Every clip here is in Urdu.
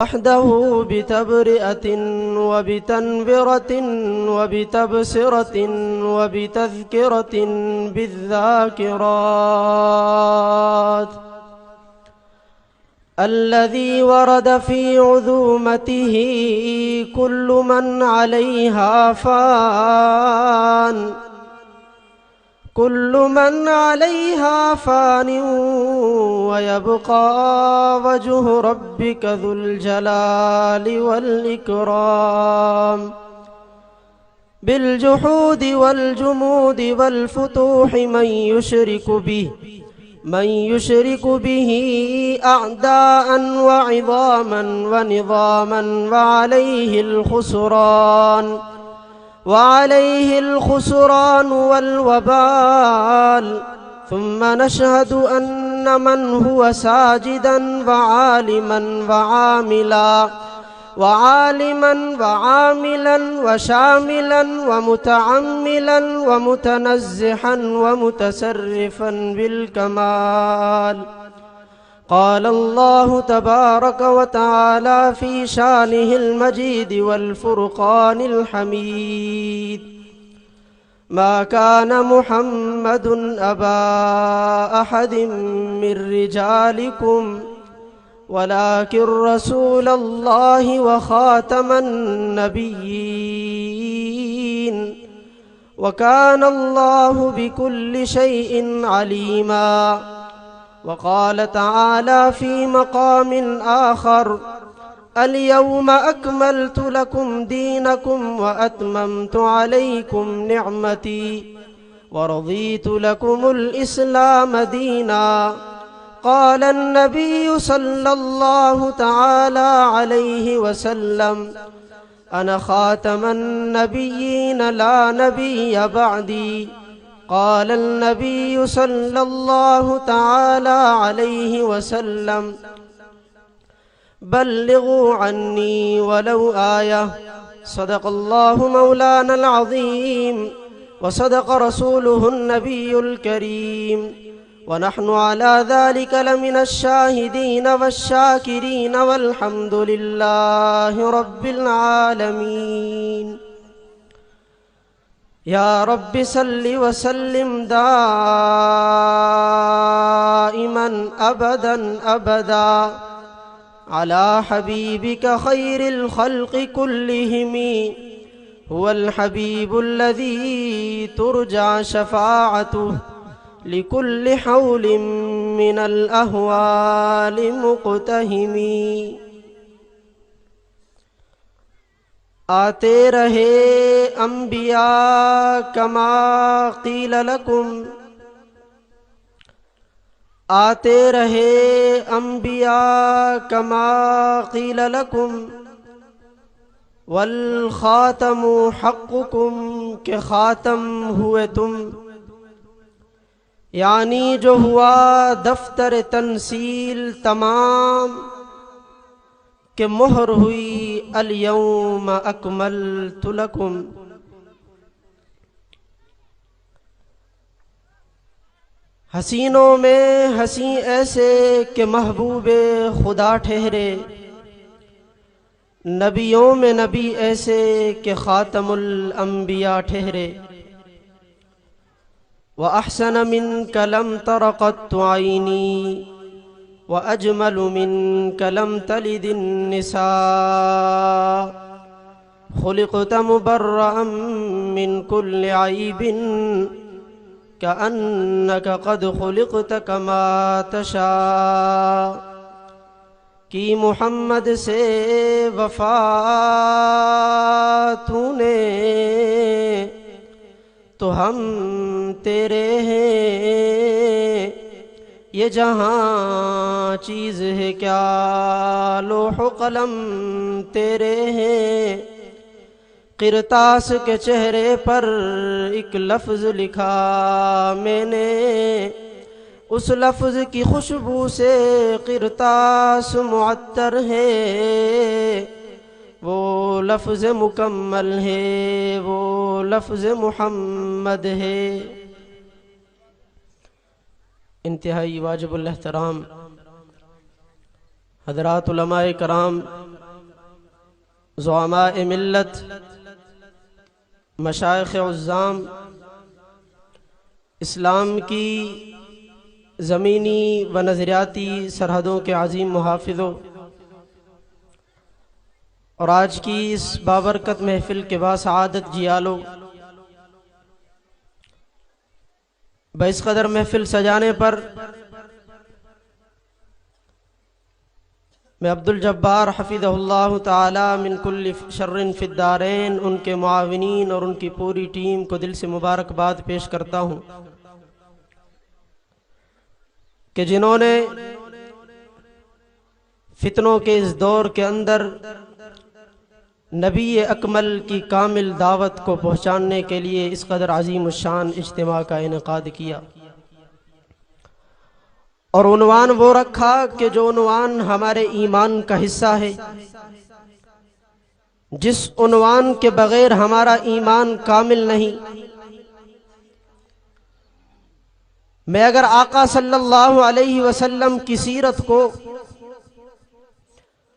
وحده بتبرئة وبتنبرة وبتبصرة وبتذكرة بالذاكرات الذي ورد في عذومته كل من عليها فان ويبقى وجه ربك ذو الجلال والإكرام بالجحود والجمود والفتوح من يشرك به أعداء وعظاما ونظاما وعليه الخسران والوبال. ثم نشهد أن من هو ساجدا وعاملا وشاملا ومتعملا ومتنزحا ومتسرفا بالكمال. قال الله تبارك وتعالى في شانه المجيد والفرقان الحميد: ما كان محمد أبا أحد من رجالكم ولكن رسول الله وخاتم النبيين وكان الله بكل شيء عليما. وقال تعالى في مقام آخر: اليوم أكملت لكم دينكم وأتممت عليكم نعمتي ورضيت لكم الإسلام دينا. قال النبي صلى الله تعالى عليه وسلم: أنا خاتم النبيين لا نبي بعدي. قال النبي صلى الله تعالى عليه وسلم: بلغوا عني ولو آية. صدق الله مولانا العظيم وصدق رسوله النبي الكريم، ونحن على ذلك لمن الشاهدين والشاكرين، والحمد لله رب العالمين. يا رب صل وسلم دائما أبدا على حبيبك خير الخلق كلهم. هو الحبيب الذي ترجى شفاعته لكل حول من الأهوال مقتهم. آتے رہے انبیاء کما قیل لکم، آتے رہے انبیاء کما قیل لکم، والخاتم حقکم کہ خاتم ہوئے تم. یعنی جو ہوا دفتر تنسیل تمام کہ مہر ہوئی الیوم اکملت لکم. حسینوں میں حسین ایسے کہ محبوب خدا ٹھہرے، نبیوں میں نبی ایسے کہ خاتم الانبیاء ٹھہرے. وَأَحْسَنَ مِنْكَ لَمْ تَرَ قَطُّ عَيْنِي وَأَجْمَلُ مِنْكَ لَمْ تَلِدِ النِّسَاءُ. خُلِقْتَ مُبَرَّأً مِنْ كُلِّ عَيْبٍ كأنك قد خلقت كما تشاء. کی محمد سے وفا تو نے تو ہم تیرے ہیں، یہ جہاں چیز ہے کیا لوح و قلم تیرے ہیں. قرطاس کے چہرے پر ایک لفظ لکھا میں نے، اس لفظ کی خوشبو سے قرطاس معطر ہے. وہ لفظ مکمل ہے، وہ لفظ محمد ہے. انتہائی واجب الاحترام حضرات علماء کرام، زعماء ملت، مشائخ عظام، اسلام کی زمینی و نظریاتی سرحدوں کے عظیم محافظوں، اور آج کی اس بابرکت محفل کے باسعادت جیالوں، بس قدر محفل سجانے پر میں عبدالجبار حفظہ اللہ تعالی من کل شر فی الدارین ان کے معاونین اور ان کی پوری ٹیم کو دل سے مبارکباد پیش کرتا ہوں کہ جنہوں نے فتنوں کے اس دور کے اندر نبی اکمل کی کامل دعوت کو پہنچانے کے لیے اس قدر عظیم الشان اجتماع کا انعقاد کیا، اور عنوان وہ رکھا کہ جو عنوان ہمارے ایمان کا حصہ ہے، جس عنوان کے بغیر ہمارا ایمان کامل نہیں۔ میں اگر آقا صلی اللہ علیہ وسلم کی سیرت کو،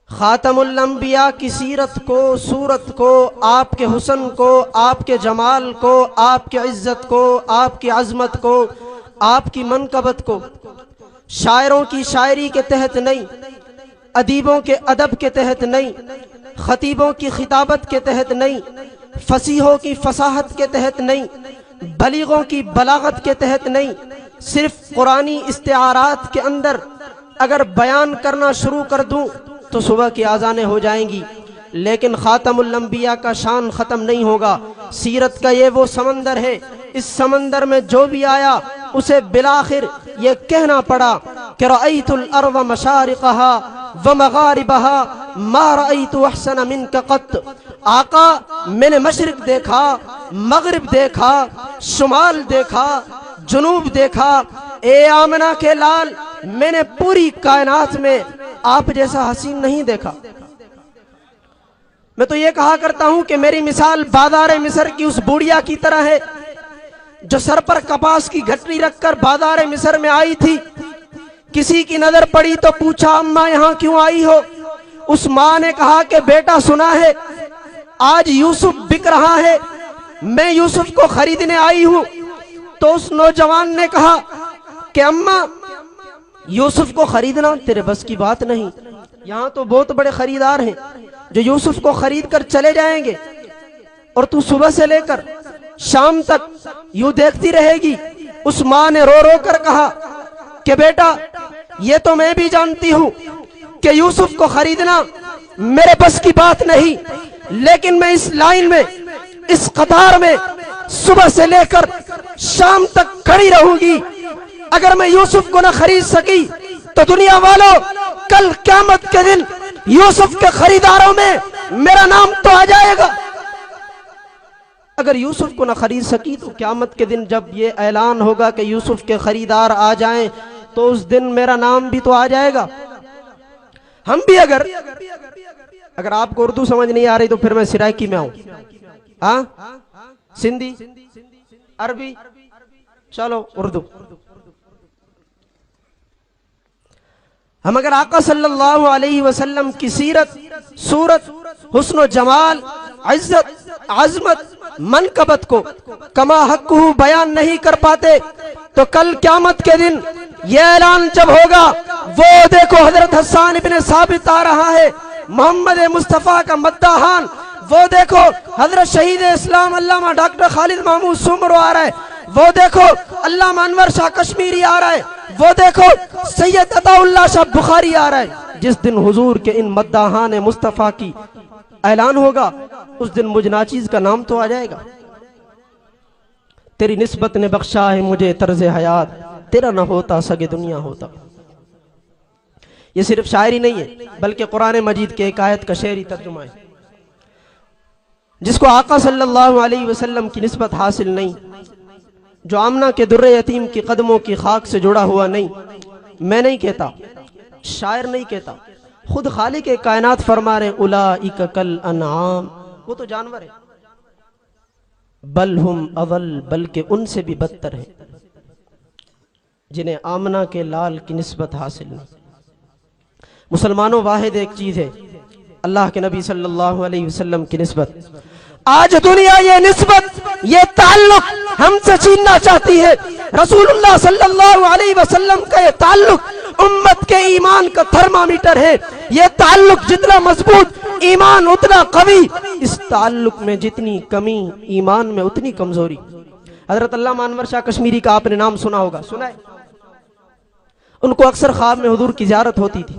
خاتم الانبیاء کی سیرت کو، صورت کو، آپ کے حسن کو، آپ کے جمال کو، آپ کی عزت کو، آپ کی عظمت کو، آپ کی منقبت کو شاعروں کی شاعری کے تحت نہیں، ادیبوں کے ادب کے تحت نہیں، خطیبوں کی خطابت کے تحت نہیں، فصیحوں کی فصاحت کے تحت نہیں، بلیغوں کی بلاغت کے تحت نہیں، صرف قرآنی استعارات کے اندر اگر بیان کرنا شروع کر دوں تو صبح کی آذانیں ہو جائیں گی، لیکن خاتم الانبیاء کا شان ختم نہیں ہوگا۔ سیرت کا یہ وہ سمندر ہے، اس سمندر میں جو بھی آیا اسے بالآخر یہ کہنا پڑا کہ رأیت الارض مشارقها ومغاربها ما رأیت احسن منک قط۔ آقا میں نے مشرق دیکھا، مغرب دیکھا، شمال دیکھا، جنوب دیکھا، اے آمنہ کے لال میں نے پوری کائنات میں آپ جیسا حسین نہیں دیکھا۔ میں تو یہ کہا کرتا ہوں کہ میری مثال بازار مصر کی اس بوڑھیا کی طرح ہے جو سر پر کپاس کی گھٹری رکھ کر بازار مصر میں آئی تھی، کسی کی نظر پڑی تو پوچھا اماں یہاں کیوں آئی ہو؟ اس ماں نے کہا کہ بیٹا سنا ہے آج یوسف بک رہا ہے، میں یوسف کو خریدنے آئی ہوں۔ تو اس نوجوان نے کہا کہ اماں یوسف کو خریدنا تیرے بس کی بات نہیں، یہاں تو بہت بڑے خریدار ہیں جو یوسف کو خرید کر چلے جائیں گے، اور تو صبح سے لے کر شام تک یوں دیکھتی رہے گی۔ اس ماں نے رو رو کر کہا کہ بیٹا یہ تو میں بھی جانتی ہوں کہ یوسف کو خریدنا میرے بس کی بات نہیں، لیکن میں اس لائن میں، اس قطار میں صبح سے لے کر شام تک کھڑی رہوں گی۔ اگر میں یوسف کو نہ خرید سکی تو دنیا والوں کل قیامت کے دن یوسف کے خریداروں میں میرا نام تو آ جائے گا۔ اگر یوسف کو نہ خرید سکی تو قیامت کے دن جب یہ اعلان ہوگا کہ یوسف کے خریدار آ جائیں تو اس دن میرا نام بھی تو آ جائے گا۔ ہم بھی اگر آپ کو اردو سمجھ نہیں آ رہی تو پھر میں سرائکی میں آؤں، ہاں سندھی، عربی، چلو اردو۔ ہم اگر آقا صلی اللہ علیہ وسلم کی سیرت، صورت، حسن و جمال، عزت، عظمت، منقبت کو کما حقہ بیان نہیں کر پاتے تو کل قیامت کے دن یہ اعلان جب ہوگا، وہ دیکھو حضرت حسان ابن ثابت آ رہا ہے، محمد مصطفیٰ کا مداحان، وہ دیکھو حضرت شہید اسلام علامہ ڈاکٹر خالد محمود سومرو آ رہا ہے، وہ دیکھو علامہ انور شاہ کشمیری آ رہا ہے، وہ دیکھو سید عطا اللہ شاہ بخاری آ رہا ہے۔ جس دن حضور کے ان مداحان مصطفیٰ کی اعلان ہوگا اس دن مجھ ناچیز کا نام تو آ جائے گا۔ تیری نسبت نے بخشا ہے مجھے طرز حیات، تیرا نہ ہوتا سگے دنیا ہوتا۔ یہ صرف شاعری نہیں ہے بلکہ قرآن مجید کے ایک آیت کا شعری ترجمہ ہے، جس کو آقا صلی اللہ علیہ وسلم کی نسبت حاصل نہیں، جو آمنہ کے در یتیم کی قدموں کی خاک سے جڑا ہوا نہیں۔ میں نہیں کہتا، شاعر نہیں کہتا، خود خالق کائنات فرما رہے اولئک کالانعام، وہ تو جانور ہے، بل ہم اضل، بلکہ ان سے بھی بدتر ہیں جنہیں آمنہ کے لال کی نسبت حاصل نہیں۔ مسلمانوں واحد ایک چیز ہے اللہ کے نبی صلی اللہ علیہ وسلم کی نسبت. آج دنیا یہ نسبت، یہ تعلق ہم سے چھیننا چاہتی ہے. رسول اللہ صلی اللہ علیہ وسلم کا یہ تعلق امت کے ایمان کا تھرمامیٹر ہے. یہ تعلق جتنا مضبوط، ایمان اتنا قوی. اس تعلق میں جتنی کمی، ایمان میں اتنی کمزوری. حضرت علامہ انور شاہ کشمیری کا آپ نے نام سنا ہوگا، سنا ہے؟ ان کو اکثر خواب میں حضور کی زیارت ہوتی تھی.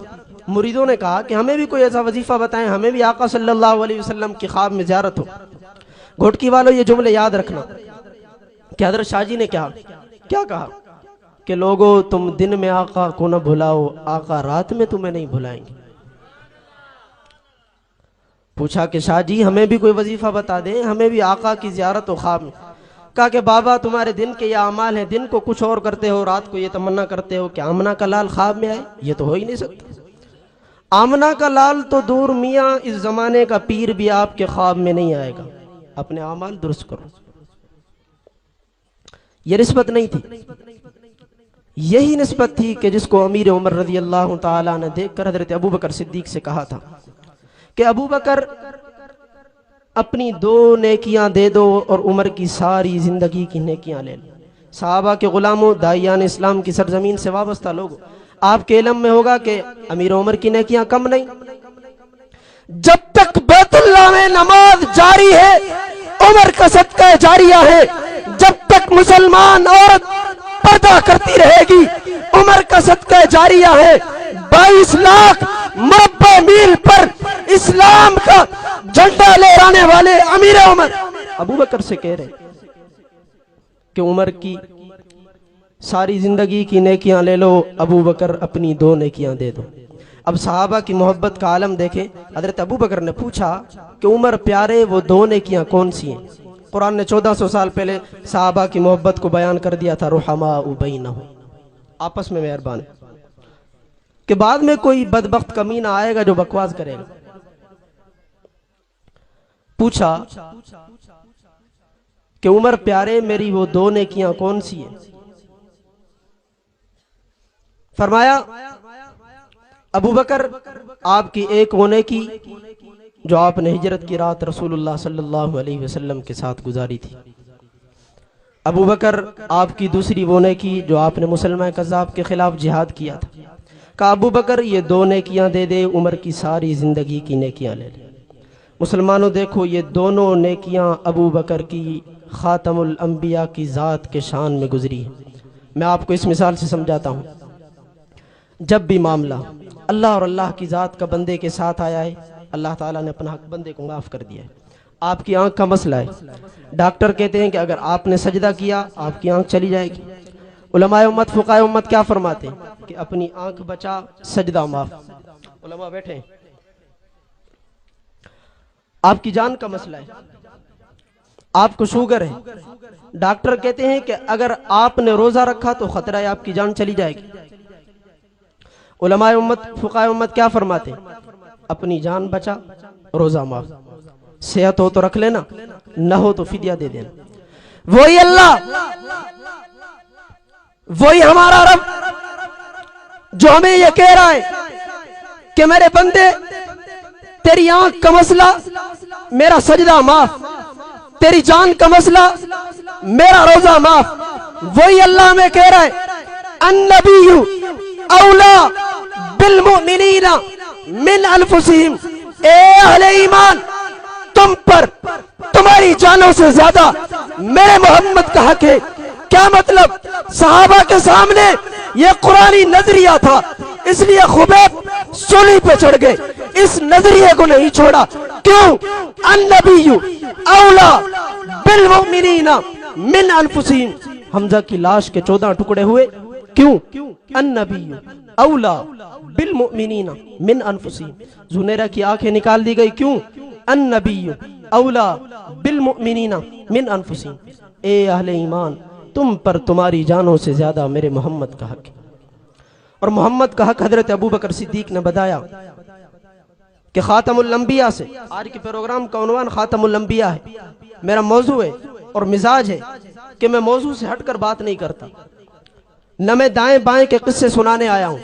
مریدوں نے کہا کہ ہمیں بھی کوئی ایسا وظیفہ بتائیں، ہمیں بھی آقا صلی اللہ علیہ وسلم کی خواب میں زیارت ہو. گھوٹکی والوں یہ جملے یاد رکھنا کہ حضرت شاہ جی نے کیا کہا کہ لوگو تم دن میں آقا کو نہ بھلاؤ، آقا رات میں تمہیں نہیں بھلائیں گے. پوچھا کہ شاہ جی ہمیں بھی کوئی وظیفہ بتا دیں، ہمیں بھی آقا کی زیارت ہو خواب میں. کہا کہ بابا تمہارے دن کے یہ اعمال ہیں، دن کو کچھ اور کرتے ہو، رات کو یہ تمنا کرتے ہو کہ آمنہ کا لال خواب میں آئے. یہ تو ہو ہی نہیں سکتا. آمنہ کا لال تو دور میاں، اس زمانے کا پیر بھی آپ کے خواب میں نہیں آئے گا. اپنے اعمال درست کرو. یہ نسبت نہیں تھی. یہی نسبت تھی کہ جس کو امیر عمر رضی اللہ تعالیٰ نے دیکھ کر حضرت ابوبکر صدیق سے کہا تھا کہ ابوبکر اپنی 2 نیکیاں دے دو اور عمر کی ساری زندگی کی نیکیاں لے لو. صحابہ کے غلاموں، داعیان اسلام کی سرزمین سے وابستہ لوگوں، آپ کے علم میں ہوگا کہ امیر عمر کی نیکیاں کم نہیں. جب تک بیت اللہ میں نماز جاری ہے عمر کا صدقہ جاریہ ہے. جب تک مسلمان عورت پردہ کرتی رہے گی عمر کا صدقہ جاریہ ہے. 22 لاکھ مربع میل پر اسلام کا جھنڈا لہرانے والے امیر عمر ابوبکر سے کہہ رہے کہ عمر کی ساری زندگی کی نیکیاں لے لو، ابوبکر اپنی 2 نیکیاں دے دو. اب صحابہ کی محبت کا عالم دیکھیں. حضرت ابوبکر نے پوچھا کہ عمر پیارے وہ 2 نیکیاں کون سی ہیں؟ قرآن نے 1400 سال پہلے صحابہ کی محبت کو بیان کر دیا تھا. رحماء بینہم، آپس میں مہربان، کہ بعد میں کوئی بدبخت کمینہ آئے گا جو بکواس کرے گا. پوچھا کہ عمر پیارے میری وہ 2 نیکیاں کون سی ہیں؟ فرمایا ابوبکر آپ کی ایک وہ نیکی جو آپ نے ہجرت کی رات رسول اللہ صلی اللہ علیہ وسلم کے ساتھ گزاری تھی. ابوبکر آپ کی دوسری وہ نیکی جو آپ نے مسلمہ کذاب کے خلاف جہاد کیا تھا. کہا ابوبکر یہ 2 نیکیاں دے دے، عمر کی ساری زندگی کی نیکیاں لے لے. مسلمانوں دیکھو یہ دونوں نیکیاں ابوبکر کی خاتم الانبیاء کی ذات کے شان میں گزری ہے. میں آپ کو اس مثال سے سمجھاتا ہوں. جب بھی معاملہ اللہ اور اللہ کی ذات کا بندے کے ساتھ آیا ہے، اللہ تعالیٰ نے اپنا حق بندے کو معاف کر دیا ہے. آپ کی آنکھ کا مسئلہ ہے، ڈاکٹر کہتے ہیں کہ اگر آپ نے سجدہ کیا آپ کی آنکھ چلی جائے گی. علماء امت، فقہاء امت کیا فرماتے ہیں کہ اپنی آنکھ بچا، سجدہ معاف. علماء بیٹھے ہیں. آپ کی جان کا مسئلہ ہے، آپ کو شوگر ہے، ڈاکٹر کہتے ہیں کہ اگر آپ نے روزہ رکھا تو خطرہ ہے آپ کی جان چلی جائے گی. علماء امت، فقہاء امت کیا فرماتے ہیں؟ اپنی جان بچا، روزہ معاف. صحت ہو تو رکھ لینا، نہ ہو تو فدیہ دے دینا. وہی اللہ، وہی ہمارا رب جو ہمیں یہ کہہ رہا ہے کہ میرے بندے تیری آنکھ کا مسئلہ میرا سجدہ معاف، تیری جان کا مسئلہ میرا روزہ معاف. وہی اللہ میں کہہ رہا ہے النبی اولا بالمؤمنین من انفسہم. اے اہل ایمان، تم پر تمہاری جانوں سے زیادہ میرے محمد کا حق ہے. کیا مطلب؟ صحابہ کے سامنے یہ قرآنی نظریہ تھا، اس لیے خبیب سولی پہ چڑھ گئے، اس نظریے کو نہیں چھوڑا. کیوں؟ النبی اولا بالمؤمنین من انفسہم. حمزہ کی لاش کے 14 ٹکڑے ہوئے. کیوں؟ النبی اولا بالمؤمنین من انفسہم. زنیرہ کی آنکھیں نکال دی گئی. کیوں؟ النبی اولا بالمؤمنین من انفسہم. اے اہل ایمان، تم پر تمہاری جانوں سے زیادہ میرے محمد کا حق ہے. اور محمد کا حق حضرت ابوبکر صدیق نے بتایا کہ خاتم الانبیاء سے. آج کے پروگرام کا عنوان خاتم الانبیاء ہے. میرا موضوع ہے اور مزاج ہے کہ میں موضوع سے ہٹ کر بات نہیں کرتا، نہ میں دائیں بائیں کے قصے سنانے آیا ہوں.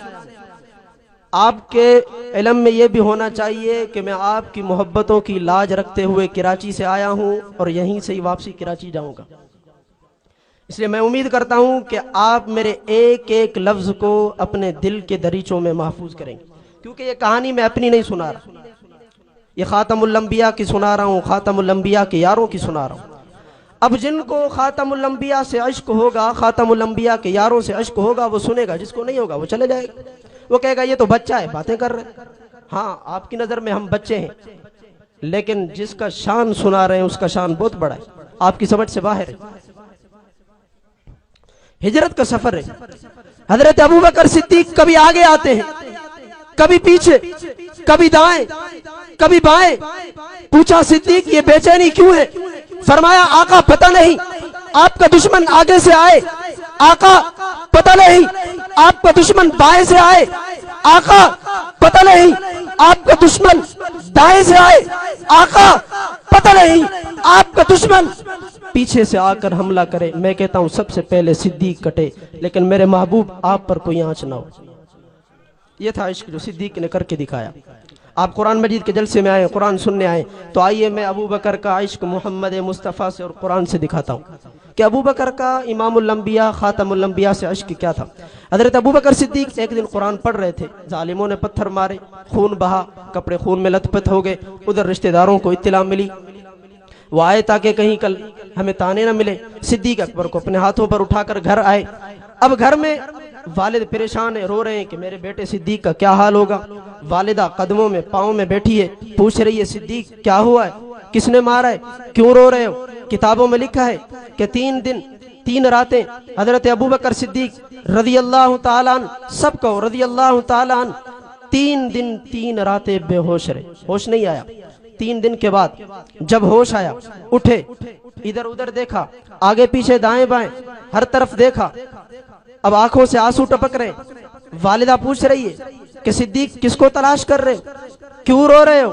آپ کے علم میں یہ بھی ہونا چاہیے کہ میں آپ کی محبتوں کی لاج رکھتے ہوئے کراچی سے آیا ہوں اور یہیں سے ہی واپسی کراچی جاؤں گا، اس لیے میں امید کرتا ہوں کہ آپ میرے ایک ایک لفظ کو اپنے دل کے دریچوں میں محفوظ کریں گے، کیونکہ یہ کہانی میں اپنی نہیں سنا رہا، یہ خاتم الانبیاء کی سنا رہا ہوں، خاتم الانبیاء کے یاروں کی سنا رہا ہوں۔ اب جن کو خاتم الانبیاء سے عشق ہوگا، خاتم الانبیاء کے یاروں سے عشق ہوگا، وہ سنے گا، جس کو نہیں ہوگا وہ چلے جائے گا، وہ کہے گا یہ تو بچہ ہے، باتیں کر رہے۔ ہاں آپ کی نظر میں ہم بچے ہیں، لیکن جس کا شان سنا رہے ہیں اس کا شان بہت بڑا ہے، آپ کی سمجھ سے باہر ہے۔ ہجرت کا سفر ہے، حضرت ابوبکر صدیق کبھی آگے آتے ہیں، کبھی پیچھے، کبھی دائیں، کبھی بائیں۔ پوچھا صدیق یہ بے چینی کیوں ہے؟ فرمایا آقا پتہ نہیں آپ کا دشمن آگے سے آئے، آقا پتہ نہیں آپ کا دشمن بائیں سے آئے، آقا پتہ نہیں آپ کا دشمن دائیں سے آئے، آقا پتہ نہیں آپ کا دشمن پیچھے سے آ کر حملہ کرے۔ میں کہتا ہوں سب سے پہلے صدیق کٹے، لیکن میرے محبوب آپ پر کوئی آنچ نہ ہو۔ یہ تھا عشق جو صدیق نے کر کے دکھایا۔ آپ قرآن مجید کے جلسے میں آئے، قرآن سننے آئے، تو آئیے میں ابو بکر کا عشق محمد مصطفیٰ سے اور قرآن سے دکھاتا ہوں کہ ابو بکر کا امام الانبیاء خاتم الانبیاء سے عشق کیا تھا۔ حضرت ابو بکر صدیق ایک دن قرآن پڑھ رہے تھے، ظالموں نے پتھر مارے، خون بہا، کپڑے خون میں لت پت ہو گئے، ادھر رشتہ داروں کو اطلاع ملی، وہ آئے تاکہ کہیں کل ہمیں تانے نہ ملے۔ صدیق اکبر کو اپنے ہاتھوں پر اٹھا کر گھر آئے۔ اب گھر میں والد پریشان ہے، رو رہے ہیں کہ میرے بیٹے صدیق کا کیا حال ہوگا۔ والدہ قدموں میں پاؤں میں بیٹھی ہے، پوچھ رہی ہے صدیق کیا ہوا ہے، کس نے مارا ہے، کیوں رو رہے ہو؟ کتابوں میں لکھا ہے کہ 3 دن 3 راتیں حضرت ابوبکر صدیق رضی اللہ تعالیٰ عنہ، سب کو رضی اللہ تعالیٰ عنہ 3 دن 3 راتیں بے ہوش رہے، ہوش نہیں آیا۔ 3 دن کے بعد جب ہوش آیا، اٹھے، ادھر ادھر دیکھا، آگے پیچھے دائیں بائیں ہر طرف دیکھا، اب آنکھوں سے آنسو ٹپک رہے۔ والدہ پوچھ رہی ہے کہ صدیق کس کو تلاش کر رہے، کیوں رو رہے ہو؟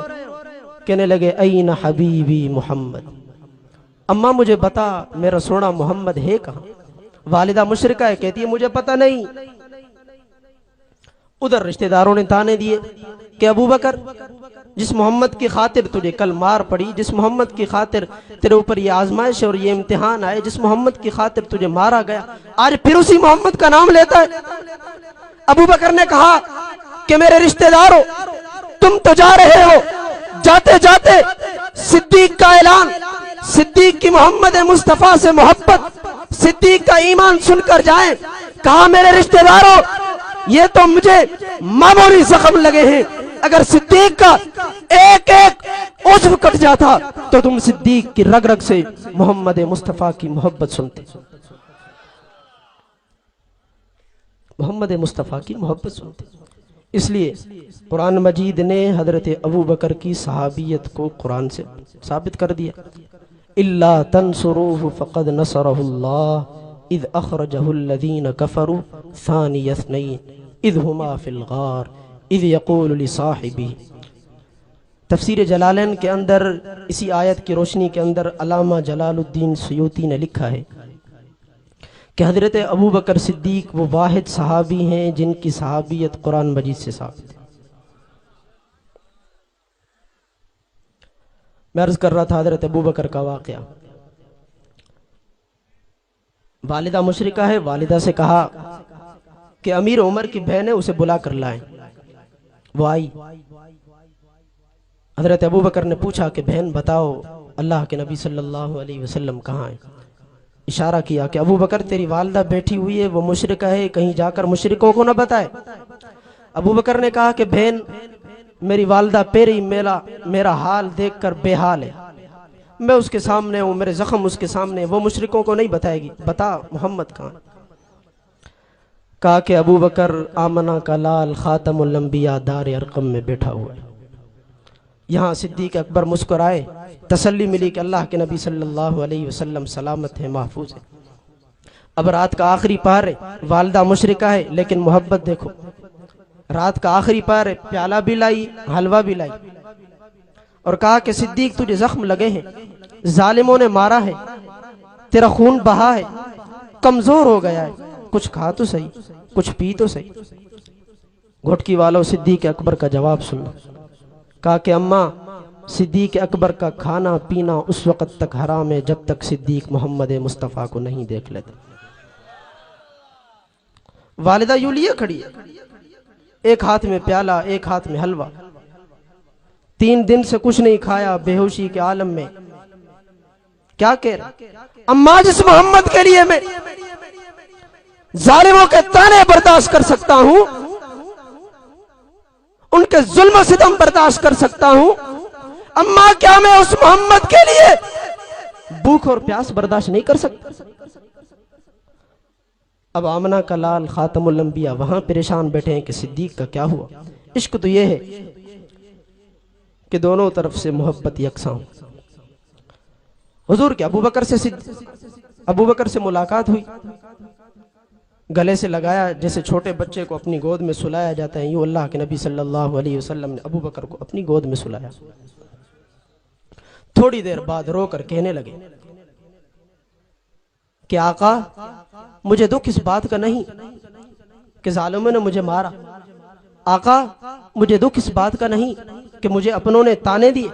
کہنے لگے این حبیبی محمد، اماں مجھے بتا میرا سونا محمد ہے کہاں؟ والدہ مشرکہ ہے، کہتی ہے مجھے پتہ نہیں۔ ادھر رشتہ داروں نے تانے دیے کہ ابو بکر جس محمد کی خاطر تجھے کل مار پڑی، جس محمد کی خاطر تیرے اوپر یہ آزمائش اور یہ امتحان آئے، جس محمد کی خاطر تجھے مارا گیا، آج پھر اسی محمد کا نام لیتا ہے۔ ابو بکر نے کہا کہ میرے رشتہ داروں تم تو جا رہے ہو، جاتے جاتے صدیق کا اعلان، صدیق کی محمد مصطفیٰ سے محبت، صدیق کا ایمان سن کر جائیں۔ کہا میرے رشتہ داروں یہ تو مجھے معمولی زخم لگے ہیں، اگر صدیق کا ایک ایک عضو کٹ جاتا تو تم صدیق کی رگ رگ سے محمد مصطفیٰ کی محبت سنتے، محمد مصطفیٰ کی محبت سنتے۔ اس لیے قرآن مجید نے حضرت ابو بکر کی صحابیت کو قرآن سے ثابت کر دیا۔ الا تنصروه فقد نصره الله اذ اخرجه الذين كفروا ثاني اثنين اذ هما في الغار اذ يقول لصاحبه۔ تفسیر جلالین کے اندر اسی آیت کی روشنی کے اندر علامہ جلال الدین سیوطی نے لکھا ہے کہ حضرت ابو بکر صدیق وہ واحد صحابی ہیں جن کی صحابیت قرآن مجید سے ثابت ہے۔ میں عرض کر رہا تھا حضرت ابو بکر کا واقعہ، والدہ مشرکہ ہے، والدہ سے کہا کہ امیر عمر کی بہن ہے اسے بلا کر لائیں۔ وہ آئی، حضرت ابو بکر نے پوچھا کہ بہن بتاؤ اللہ کے نبی صلی اللہ علیہ وسلم کہاں ہیں؟ اشارہ کیا کہ ابو بکر تیری والدہ بیٹھی ہوئی ہے، وہ مشرکہ ہے، کہیں جا کر مشرکوں کو نہ بتائے۔ ابو بکر نے کہا کہ بہن میری والدہ پیری میرا حال دیکھ کر بے حال ہے، میں اس کے سامنے ہوں، میرے زخم اس کے سامنے، وہ مشرکوں کو نہیں بتائے گی، بتا محمد کہاں۔ کہا کہ ابو بکر آمنہ کا لال خاتم الانبیاء دار ارقم میں بیٹھا ہوا ہے۔ یہاں صدیق اکبر مسکرائے، تسلی ملی کہ اللہ کے نبی صلی اللہ علیہ وسلم سلامت ہے، محفوظ ہے۔ اب رات کا آخری پہر ہے، والدہ مشرکہ ہے لیکن محبت دیکھو، رات کا آخری پہر ہے، پیالہ بھی لائی، حلوہ بھی لائی، اور کہا کہ صدیق تجھے زخم لگے ہیں، ظالموں نے مارا ہے، تیرا خون بہا ہے، کمزور ہو گیا ہے، کچھ کھا تو صحیح، کچھ پی تو صحیح۔ گھٹکی والوں صدیق اکبر کا جواب سننا. کہا کہ اماں صدیق اکبر کا کھانا پینا اس وقت تک حرام ہے جب تک صدیق محمد مصطفیٰ کو نہیں دیکھ لیتے. والدہ یوں لیے کھڑی ہے، ایک ہاتھ میں پیالہ ایک ہاتھ میں حلوہ، 3 دن سے کچھ نہیں کھایا، بے ہوشی کے عالم میں. کیا کہہ رہا؟ اماں جس محمد کے لیے میں ظالموں کے طعنے برداشت کر سکتا ہوں، ان کے ظلم و ستم برداشت کر سکتا ہوں، اماں کیا میں اس محمد کے لیے بھوک اور پیاس برداشت نہیں کر سکتا؟ اب آمنہ کا لال خاتم الانبیاء وہاں پریشان بیٹھے ہیں کہ صدیق کا کیا ہوا. عشق تو یہ ہے کہ دونوں طرف سے محبت یکساں ہو. حضور کے ابو بکر سے ملاقات ہوئی، گلے سے لگایا جیسے چھوٹے بچے کو اپنی گود میں سلایا جاتا ہے، یوں اللہ کے نبی صلی اللہ علیہ وسلم نے ابو بکر کو اپنی گود میں سلایا. تھوڑی دیر بعد رو کر کہنے لگے کہ آقا مجھے دکھ اس بات کا نہیں کہ ظالموں نے مجھے مارا، آقا مجھے دکھ اس بات کا نہیں کہ مجھے اپنوں نے تانے دیے،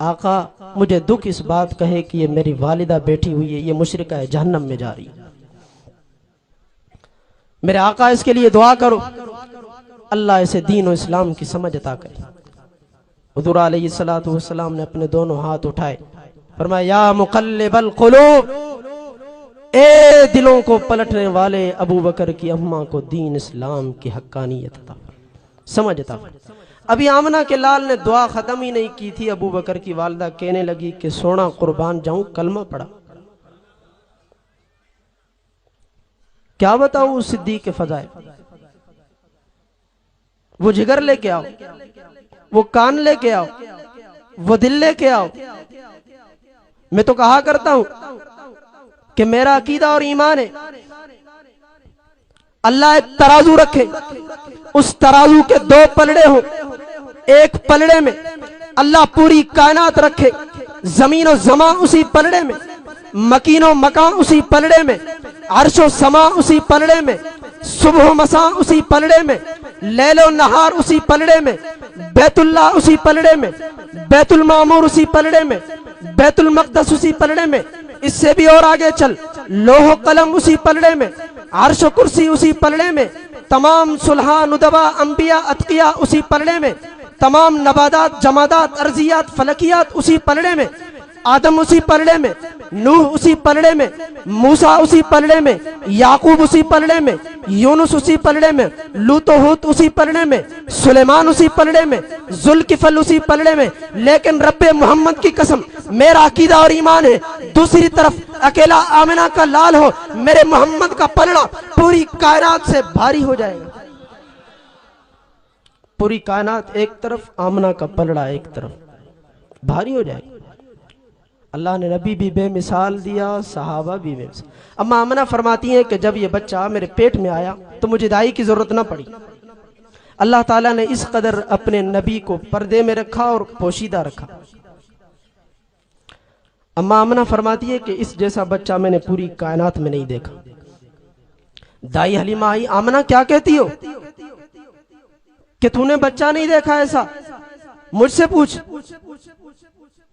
آقا مجھے دکھ اس بات کا ہے کہ یہ میری والدہ بیٹھی ہوئی ہے، یہ مشرکہ ہے، جہنم میں جا رہی ہے. میرے آقا اس کے لیے دعا کرو، اللہ اسے دین و اسلام کی سمجھ عطا کرے. حضور علیہ السلام نے اپنے دونوں ہاتھ اٹھائے، فرمایا یا مقلب القلوب، اے دلوں کو پلٹنے والے ابو بکر کی اماں کو دین اسلام کی حقانیت عطا سمجھ عطا. ابھی آمنہ کے لال نے دعا ختم ہی نہیں کی تھی، ابو بکر کی والدہ کہنے لگی کہ سونا قربان جاؤں کلمہ پڑھا. کیا بتاؤں صدیق کے فضائل، وہ جگر لے کے آؤ، وہ کان لے کے آؤ، وہ دل لے کے آؤ. میں تو کہا کرتا ہوں کہ میرا عقیدہ اور ایمان ہے اللہ ایک ترازو رکھے، اس ترازو کے 2 پلڑے ہوں، ایک پلڑے میں اللہ پوری کائنات رکھے، زمین و زمان اسی پلڑے میں، مکین و مکان اسی پلڑے میں، عرش و سما اسی پلڑے میں، صبح و مساء اسی پلڑے میں، لیل و نہار اسی پلڑے میں، بیت اللہ اسی پلڑے میں، بیت المعمور اسی پلڑے میں، بیت المقدس اسی پلڑے میں، اس سے بھی اور آگے چل لوح و قلم اسی پلڑے میں، عرش و کرسی اسی پلڑے میں، تمام صلحاء ندبا انبیاء اتقیاء اسی پلڑے میں، تمام نباتات جمادات ارضیات فلکیات اسی پلڑے میں، آدم اسی پلڑے میں، نوح اسی پلڑے میں، موسیٰ اسی پلڑے میں، یعقوب اسی پلڑے میں، یونس اسی پلڑے میں، لوط و ہود اسی پلڑے میں، سلیمان اسی پلڑے میں، ذوالکفل اسی پلڑے میں. لیکن رب محمد کی قسم میرا عقیدہ اور ایمان ہے دوسری طرف اکیلا آمنہ کا لال ہو، میرے محمد کا پلڑا پوری کائنات سے بھاری ہو جائے گا. پوری کائنات ایک طرف، آمنہ کا پلڑا ایک طرف، بھاری ہو جائے گا. اللہ نے نبی بھی بے مثال دیا، صحابہ بھی بے مثال. اما آمنہ فرماتی ہیں کہ جب یہ بچہ میرے پیٹ میں آیا تو مجھے دائی کی ضرورت نہ پڑی. اللہ تعالیٰ نے اس قدر اپنے نبی کو پردے میں رکھا اور پوشیدہ رکھا. اما آمنہ فرماتی ہے کہ اس جیسا بچہ میں نے پوری کائنات میں نہیں دیکھا. دائی حلیمہ آئی، آمنہ کیا کہتی ہو کہ تو نے بچہ نہیں دیکھا ایسا؟ مجھ سے پوچھ،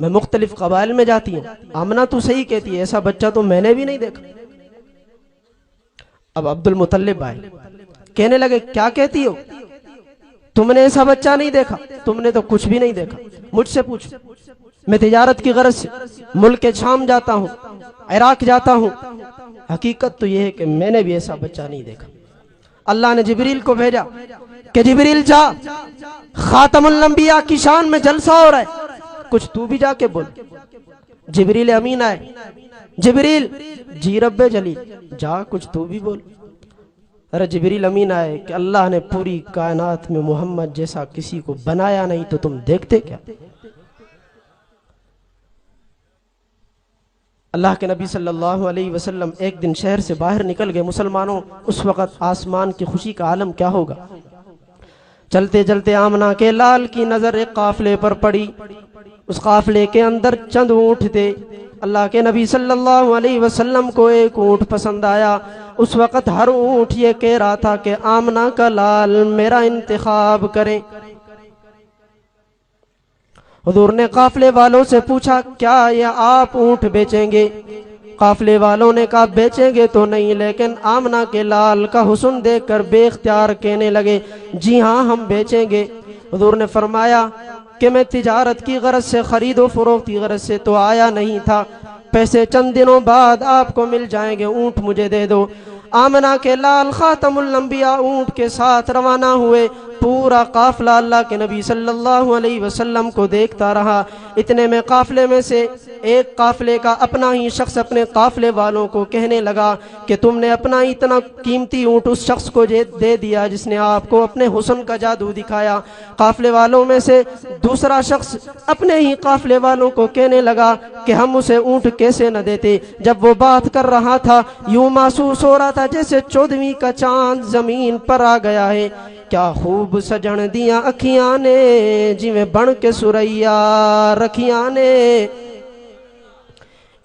میں مختلف قبائل میں جاتی ہوں. آمنہ تو صحیح کہتی ہے، ایسا بچہ تو میں نے بھی نہیں دیکھا. اب عبد المطلب آئے، کہنے لگے کیا کہتی ہو، تم نے ایسا بچہ نہیں دیکھا؟ تم نے تو کچھ بھی نہیں دیکھا، مجھ سے پوچھ. میں تجارت کی غرض سے ملک شام جاتا ہوں، عراق جاتا ہوں. حقیقت تو یہ ہے کہ میں نے بھی ایسا بچہ نہیں دیکھا. اللہ نے جبریل کو بھیجا کہ جبریل جا، خاتم الانبیاء کی شان میں جلسہ ہو رہا ہے، کچھ تو بھی جا کے بول. جبریل امین آئے، جبریل جی رب جلیل جا کچھ تو بھی بول. ارے جبریل امین آئے کہ اللہ نے پوری کائنات میں محمد جیسا کسی کو بنایا نہیں تو تم دیکھتے کیا؟ اللہ کے نبی صلی اللہ علیہ وسلم ایک دن شہر سے باہر نکل گئے. مسلمانوں اس وقت آسمان کی خوشی کا عالم کیا ہوگا. چلتے چلتے آمنہ کے لال کی نظر ایک قافلے پر پڑی. اس قافلے کے اندر چند اونٹ تھے، اللہ کے نبی صلی اللہ علیہ وسلم کو ایک اونٹ پسند آیا. اس وقت ہر اونٹ یہ کہہ رہا تھا کہ آمنہ کا لال میرا انتخاب کریں. حضور نے قافلے والوں سے پوچھا کیا یہ آپ اونٹ بیچیں گے؟ قافلے والوں نے کہا بیچیں گے تو نہیں، لیکن آمنہ کے لال کا حسن دیکھ کر بے اختیار کہنے لگے جی ہاں ہم بیچیں گے. حضور نے فرمایا کہ میں تجارت کی غرض سے، خرید و فروخت کی غرض سے تو آیا نہیں تھا، پیسے چند دنوں بعد آپ کو مل جائیں گے، اونٹ مجھے دے دو. آمنہ کے لال خاتم الانبیاء اونٹ کے ساتھ روانہ ہوئے. پورا قافلہ اللہ کے نبی صلی اللہ علیہ وسلم کو دیکھتا رہا. اتنے میں قافلے میں سے ایک قافلے کا اپنا ہی شخص اپنے قافلے والوں کو کہنے لگا کہ تم نے اپنا اتنا قیمتی اونٹ اس شخص کو دے دیا جس نے آپ کو اپنے حسن کا جادو دکھایا. قافلے والوں میں سے دوسرا شخص اپنے ہی قافلے والوں کو کہنے لگا کہ ہم اسے اونٹ کیسے نہ دیتے. جب وہ بات کر رہا تھا یوں محسوس ہو رہا تھا جیسے 14ویں کا چاند زمین پر آ گیا ہے. کیا خوب سجن دیاں اکھیاں نے جویں بن کے سریا رکھیاں نے.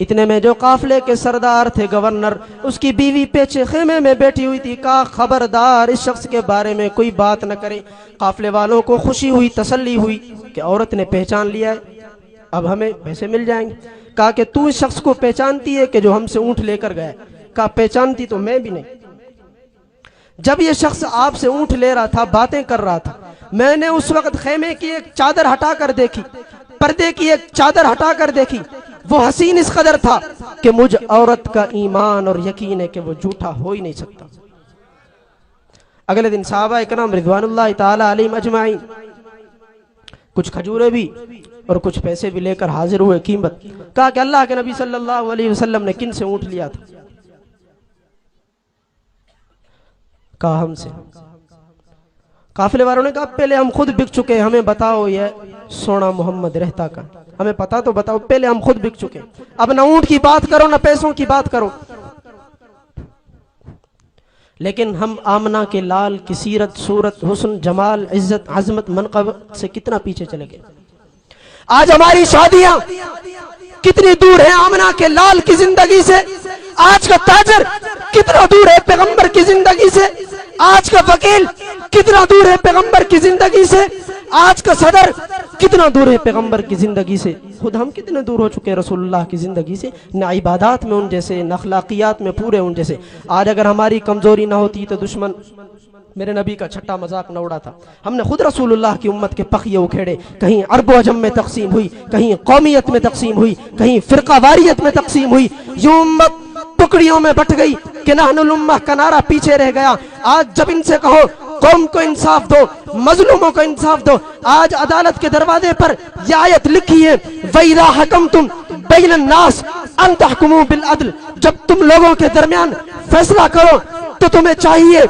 اتنے میں جو قافلے کے سردار تھے گورنر، اس کی بیوی پیچھے خیمے میں بیٹھی ہوئی تھی، کہا خبردار اس شخص کے بارے میں کوئی بات نہ کرے. قافلے والوں کو خوشی ہوئی، تسلی ہوئی کہ عورت نے پہچان لیا ہے، اب ہمیں پیسے مل جائیں گے. کہا کہ تو اس شخص کو پہچانتی ہے کہ جو ہم سے اونٹ لے کر گیا؟ کہا پہچانتی تو میں بھی نہیں. جب یہ شخص آپ سے اونٹ لے رہا تھا، باتیں کر رہا تھا، میں نے اس وقت خیمے کی ایک چادر ہٹا کر دیکھی، پردے کی ایک چادر ہٹا کر دیکھی. وہ حسین اس قدر تھا کہ مجھ عورت کا ایمان اور یقین ہے کہ وہ جھوٹا ہو ہی نہیں سکتا. اگلے دن صحابہ اکرام رضوان اللہ تعالی علیہم اجمعین کچھ کھجورے بھی اور کچھ پیسے بھی لے کر حاضر ہوئے قیمت. کہا کہ اللہ کے نبی صلی اللہ علیہ وسلم نے کن سے اونٹ لیا تھا؟ کہا ہم سے. قافلے والوں نے کہا پہلے ہم خود بک چکے، ہمیں بتاؤ یہ سونا محمد رہتا کا، ہمیں پتا تو بتاؤ، پہلے ہم خود بک چکے، اب نہ اونٹ کی بات کرو نہ پیسوں کی بات کرو. لیکن ہم آمنہ کے لال کی سیرت، صورت، حسن، جمال، عزت، عظمت، منقبت سے کتنا پیچھے چلے گئے. آج ہماری شادیاں کتنی دور ہیں آمنہ کے لال کی زندگی سے. آج کا تاجر کتنا دور ہے پیغمبر کی زندگی سے. آج کا وکیل کتنا دور ہے پیغمبر کی زندگی سے. آج کا صدر کتنا دور ہے پیغمبر کی زندگی سے. خود ہم کتنے دور ہو چکے رسول اللہ کی زندگی سے، نہ عبادات میں ان جیسے، نہ اخلاقیات میں پورے ان جیسے. آج اگر ہماری کمزوری نہ ہوتی تو دشمن میرے نبی کا چھٹا مذاق نہ اڑاتا. ہم نے خود رسول اللہ کی امت کے پخیے اکھیڑے، کہیں عرب و عجم میں تقسیم ہوئی، کہیں قومیت میں تقسیم ہوئی، کہیں فرقہ واریت میں تقسیم ہوئی. یوں امت ٹکڑیوں میں بٹ گئی کہ نحن الامہ کا نعرہ پیچھے رہ گیا. آج جب ان سے کہو قوم کو انصاف دو، مظلوموں کو انصاف دو، آج عدالت کے دروازے پر یہ آیت لکھی ہے وَإِذَا حَكَمْتُمْ بَيْنَ النَّاسِ أَن تَحْكُمُوا بِالْعَدْلِ. جب تم لوگوں کے درمیان فیصلہ کرو تو تمہیں چاہیے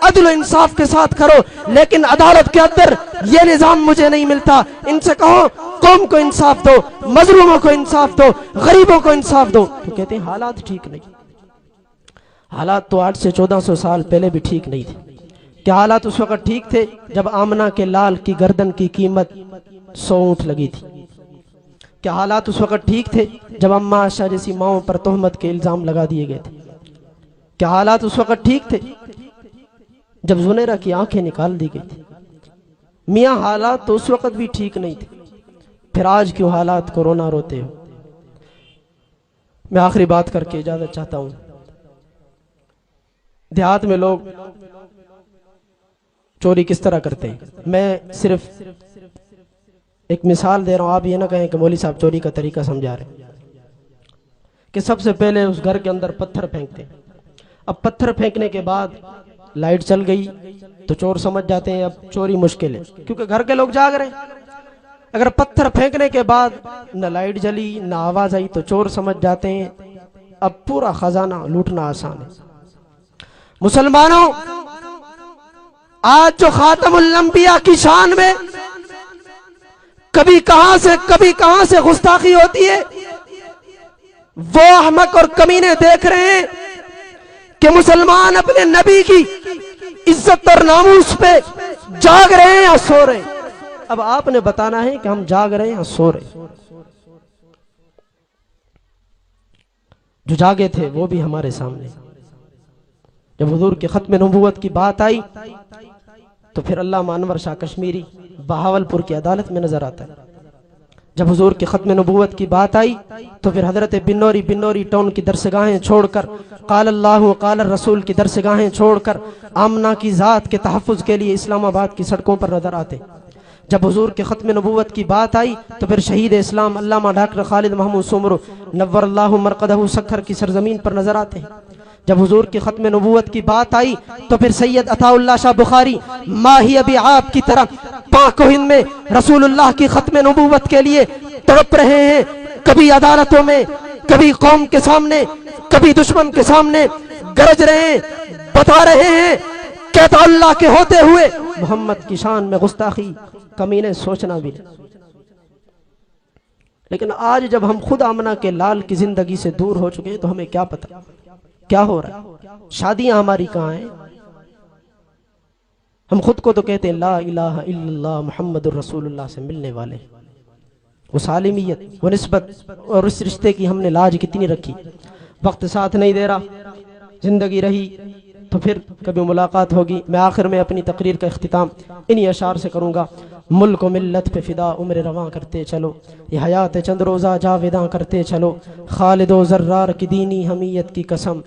عدل و انصاف کے ساتھ کرو، لیکن عدالت کے اندر یہ نظام مجھے نہیں ملتا. ان سے کہو قوم کو انصاف دو، مظلوموں کو انصاف دو، غریبوں کو انصاف دو. تو کہتے ہیں حالات ٹھیک نہیں. حالات تو 8 سے 1400 سال پہلے بھی ٹھیک نہیں تھے. کیا حالات اس وقت ٹھیک تھے جب آمنہ کے لال کی گردن کی قیمت 100 اونٹ لگی تھی؟ کیا حالات اس وقت ٹھیک تھے جب اماں عائشہ جیسی ماؤں پر تہمت کے الزام لگا دیے گئے تھے؟ کیا حالات اس وقت ٹھیک تھے جب زنیرہ کی آنکھیں نکال دی گئی تھی؟ میاں حالات تو اس وقت بھی ٹھیک نہیں تھے، پھر آج کیوں حالات کو رونا روتے ہو؟ میں آخری بات کر کے اجازت چاہتا ہوں. دیہات میں لوگ چوری کس طرح کرتے ہیں. میں صرف ایک مثال دے رہا ہوں، آپ یہ نہ کہیں کہ مولوی صاحب چوری کا طریقہ سمجھا رہے ہیں. کہ سب سے پہلے اس گھر کے اندر پتھر پھینکتے ہیں. اب پتھر پھینکنے کے بعد لائٹ چل گئی تو چور سمجھ جاتے ہیں اب چوری مشکل ہے، کیونکہ گھر کے لوگ جاگ رہے ہیں. اگر پتھر پھینکنے کے بعد نہ لائٹ جلی نہ آواز آئی تو چور سمجھ جاتے ہیں اب پورا خزانہ لوٹنا آسان ہے. مسلمانوں، آج جو خاتم الانبیاء کی شان میں کبھی کہاں سے گستاخی ہوتی ہے، وہ احمق اور کمینے دیکھ رہے ہیں کہ مسلمان اپنے نبی کی عزت اور ناموس پہ جاگ رہے ہیں یا سو رہے ہیں. اب آپ نے بتانا ہے کہ ہم جاگ رہے ہیں یا سو رہے ہیں. جو جاگے تھے وہ بھی ہمارے سامنے۔ جب حضور کے ختم نبوت کی بات آئی تو پھر علامہ انور شاہ کشمیری بہاولپور کی عدالت میں نظر آتا ہے۔ جب حضور کے ختم نبوت کی بات آئی تو پھر حضرت بنوری ٹاؤن کی درسگاہیں چھوڑ کر، قال اللہ و قال الرسول کی درسگاہیں چھوڑ کر آمنہ کی ذات کے تحفظ کے لیے اسلام آباد کی سڑکوں پر نظر آتے۔ جب حضور کے ختم نبوت کی بات آئی تو پھر شہید اسلام علامہ ڈاکٹر خالد محمود سومرو نور اللہ مرقدہ سکھر کی سرزمین پر نظر آتے ہیں۔ جب حضور کی ختم نبوت کی بات آئی تو پھر سید عطا اللہ شاہ بخاری ماہی ابی آپ کی طرح پاک و ہند میں رسول اللہ کی ختم نبوت کے لیے تڑپ رہے ہیں، کبھی عدالتوں میں، کبھی قوم کے سامنے، کبھی دشمن کے سامنے گرج رہے ہیں، بتا رہے ہیں کہ عطا اللہ کے ہوتے ہوئے محمد کی شان میں گستاخی کمینے سوچنا بھی نہیں۔ لیکن آج جب ہم خود آمنہ کے لال کی زندگی سے دور ہو چکے ہیں تو ہمیں کیا پتہ کیا ہو رہا ہے، شادیاں ہماری کہاں ہیں؟ ہم خود کو تو کہتے ہیں لا الہ الا اللہ محمد الرسول اللہ سے ملنے والے، وہ سالمیت، وہ نسبت اور اس رشتے کی ہم نے لاج کتنی رکھی۔ وقت ساتھ نہیں دے رہا، زندگی رہی تو پھر کبھی ملاقات ہوگی۔ میں آخر میں اپنی تقریر کا اختتام انہی اشعار سے کروں گا۔ ملک و ملت پہ فدا عمر رواں کرتے چلو، یہ حیات چند روزہ جاویداں کرتے چلو، خالد و زرار کی دینی حمیت کی قسم،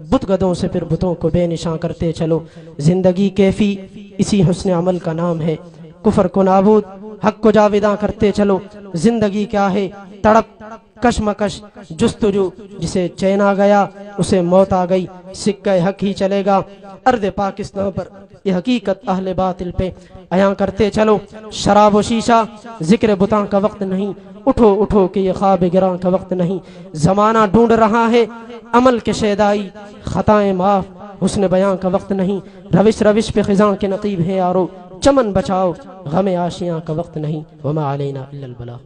بت گدوں سے پھر بتوں کو بے نشاں کرتے چلو۔ زندگی کیفی اسی حسن عمل کا نام ہے، کفر کو نابود حق کو جاویداں کرتے چلو۔ زندگی کیا ہے تڑپ کشمکش جستجو، جسے چین آ گیا اسے موت آ گئی، سکہ حق ہی چلے گا ارض پاکستان پر، یہ حقیقت اہل باطل پہ عیاں کرتے چلو۔ شراب و شیشہ ذکر بتاں کا وقت نہیں، اٹھو اٹھو کہ یہ خواب گراں کا وقت نہیں۔ زمانہ ڈھونڈ رہا ہے عمل کے شیدائی، خطائیں معاف حسن بیاں کا وقت نہیں۔ روش روش پہ خزاں کے نقیب ہے یارو، چمن بچاؤ غم آشیاں کا وقت نہیں۔ وما علینا الا البلاغ۔